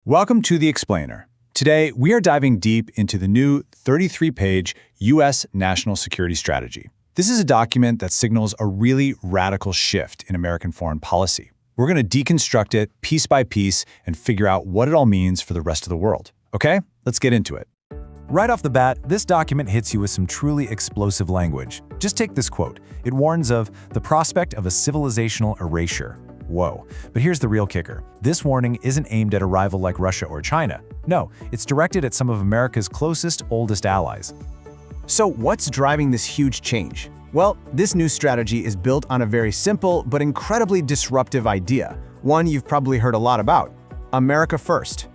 Welcome to The Explainer. Today, we are diving deep into the new 33-page U.S. National Security Strategy. This is a document that signals a really radical shift in American foreign policy. We're going to deconstruct it piece by piece and figure out what it all means for the rest of the world. Okay? Let's get into it. Right off the bat, this document hits you with some truly explosive language. Just take this quote. It warns of the prospect of a civilizational erasure. Whoa. But here's the real kicker. This warning isn't aimed at a rival like Russia or China. No, it's directed at some of America's closest, oldest allies. So what's driving this huge change? Well, this new strategy is built on a very simple but incredibly disruptive idea, one you've probably heard a lot about: America first.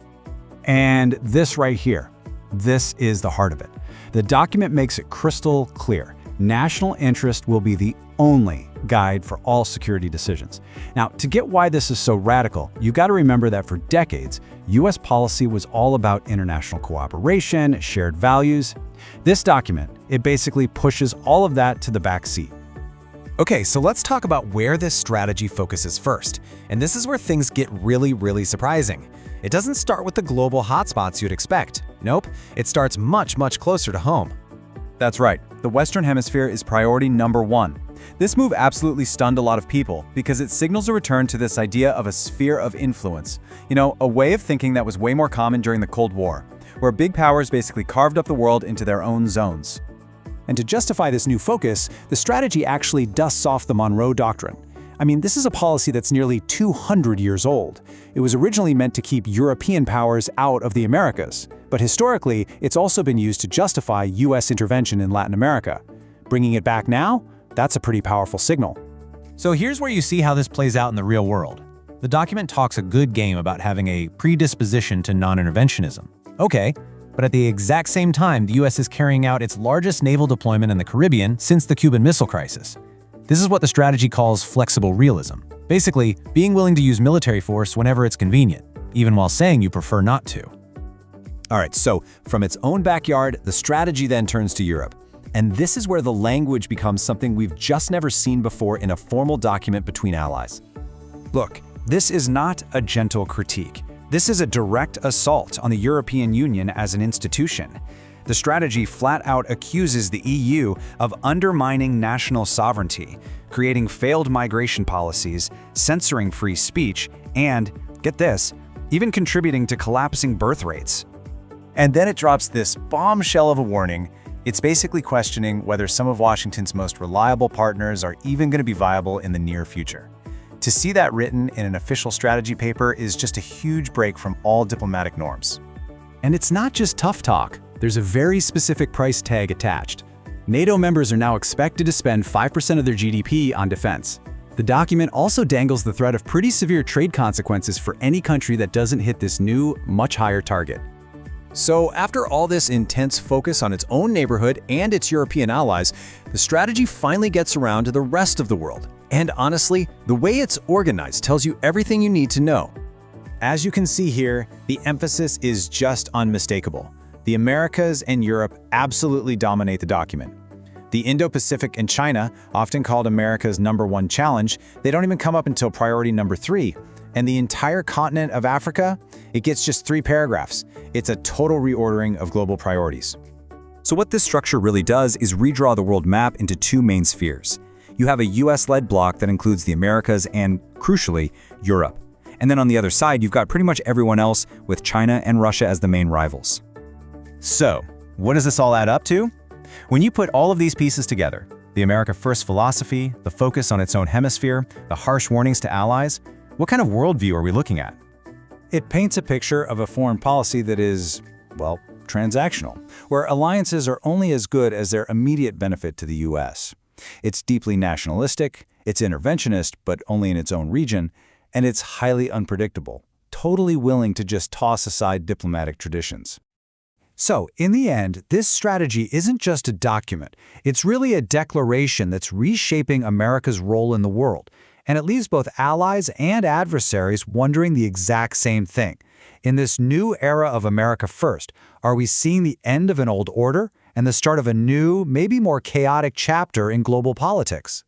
And this right here, this is the heart of it. The document makes it crystal clear. National interest will be the only guide for all security decisions. Now, to get why this is so radical, you've got to remember that for decades, U.S. policy was all about international cooperation, shared values. This document, it basically pushes all of that to the back seat. Okay, so let's talk about where this strategy focuses first. And this is where things get really surprising. It doesn't start with the global hotspots you'd expect. Nope, it starts much closer to home. That's right. The Western Hemisphere is priority number one. This move absolutely stunned a lot of people because it signals a return to this idea of a sphere of influence. You know, a way of thinking that was way more common during the Cold War, where big powers basically carved up the world into their own zones. And to justify this new focus, the strategy actually dusts off the Monroe Doctrine. I mean, this is a policy that's nearly 200 years old. It was originally meant to keep European powers out of the Americas, but historically, it's also been used to justify U.S. intervention in Latin America. Bringing it back now? That's a pretty powerful signal. So here's where you see how this plays out in the real world. The document talks a good game about having a predisposition to non-interventionism. Okay, but at the exact same time, the U.S. is carrying out its largest naval deployment in the Caribbean since the Cuban Missile Crisis. This is what the strategy calls flexible realism. Basically, being willing to use military force whenever it's convenient, even while saying you prefer not to. All right, so from its own backyard, the strategy then turns to Europe. And this is where the language becomes something we've just never seen before in a formal document between allies. Look, this is not a gentle critique. This is a direct assault on the European Union as an institution. The strategy flat out accuses the EU of undermining national sovereignty, creating failed migration policies, censoring free speech, and, get this, even contributing to collapsing birth rates. And then it drops this bombshell of a warning. It's basically questioning whether some of Washington's most reliable partners are even going to be viable in the near future. To see that written in an official strategy paper is just a huge break from all diplomatic norms. And it's not just tough talk. There's a very specific price tag attached. NATO members are now expected to spend 5% of their GDP on defense. The document also dangles the threat of pretty severe trade consequences for any country that doesn't hit this new, much higher target. So after all this intense focus on its own neighborhood and its European allies, the strategy finally gets around to the rest of the world. And honestly, the way it's organized tells you everything you need to know. As you can see here, the emphasis is just unmistakable. The Americas and Europe absolutely dominate the document. The Indo-Pacific and China, often called America's #1 challenge, they don't even come up until priority number 3. And the entire continent of Africa, it gets just 3 paragraphs. It's a total reordering of global priorities. So what this structure really does is redraw the world map into 2 main spheres. You have a US-led bloc that includes the Americas and, crucially, Europe. And then on the other side, you've got pretty much everyone else, with China and Russia as the main rivals. So, what does this all add up to? When you put all of these pieces together, the America First philosophy, the focus on its own hemisphere, the harsh warnings to allies, what kind of worldview are we looking at? It paints a picture of a foreign policy that is, well, transactional, where alliances are only as good as their immediate benefit to the U.S. It's deeply nationalistic, it's interventionist, but only in its own region, and it's highly unpredictable, totally willing to just toss aside diplomatic traditions. So, in the end, this strategy isn't just a document. It's really a declaration that's reshaping America's role in the world, and it leaves both allies and adversaries wondering the exact same thing. In this new era of America First, are we seeing the end of an old order and the start of a new, maybe more chaotic chapter in global politics?